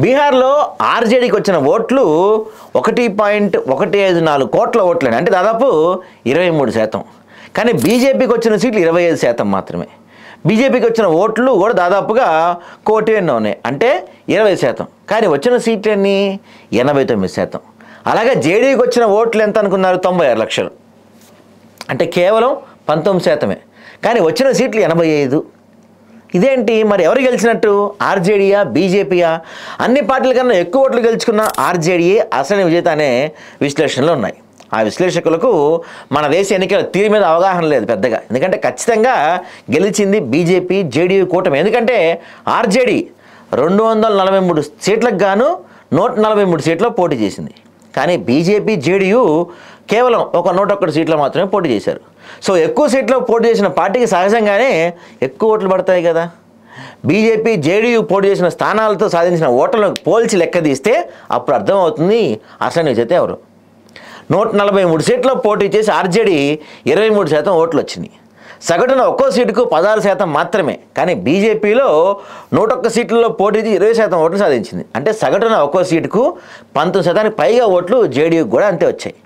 బీహార్లో ఆర్జేడీకి వచ్చిన ఓట్లు 1.154 కోట్ల ఓట్లని, అంటే దాదాపు 23%. కానీ బీజేపీకి వచ్చిన సీట్లు 25% మాత్రమే. బీజేపీకి వచ్చిన ఓట్లు కూడా దాదాపుగా 1 కోటి ఎన్నో ఉన్నాయి, అంటే 20%. కానీ వచ్చిన సీట్లు ఎన్ని? 89%. అలాగే జేడీకి వచ్చిన ఓట్లు ఎంత అనుకున్నారు? 96 లక్షలు, అంటే కేవలం 19%. కానీ వచ్చిన సీట్లు 85. ఇదేంటి మరి? ఎవరు గెలిచినట్టు? ఆర్జేడీయా, బీజేపీయా? అన్ని పార్టీల కన్నా ఎక్కువ ఓట్లు గెలుచుకున్న ఆర్జేడీయే అసలు విజేత అనే విశ్లేషణలు ఉన్నాయి. ఆ విశ్లేషకులకు మన దేశ ఎన్నికల తీరు మీద అవగాహన లేదు పెద్దగా. ఎందుకంటే ఖచ్చితంగా గెలిచింది బీజేపీ జేడీయూ కూటమి. ఎందుకంటే ఆర్జేడీ 243 సీట్లకు గాను 143 సీట్లో పోటీ చేసింది. కానీ బీజేపీ జేడీయూ కేవలం ఒక 101 సీట్లో మాత్రమే పోటీ చేశారు. సో ఎక్కువ సీట్లో పోటీ చేసిన పార్టీకి సహజంగానే ఎక్కువ ఓట్లు పడతాయి కదా. బీజేపీ జేడీయూ పోటీ చేసిన స్థానాలతో సాధించిన ఓట్లను పోల్చి లెక్క తీస్తే అప్పుడు అర్థమవుతుంది అసలు విజేత ఎవరు. 143 సీట్లో పోటీ చేసి ఆర్జేడీ 23% ఓట్లు వచ్చినాయి. సగటున ఒక్కో సీటుకు 16% మాత్రమే. కానీ బీజేపీలో 101 సీట్లలో పోటీ చేసి 20% ఓట్లు సాధించింది. అంటే సగటున ఒక్కో సీటుకు 19% పైగా ఓట్లు జేడీయూకి కూడా అంతే వచ్చాయి.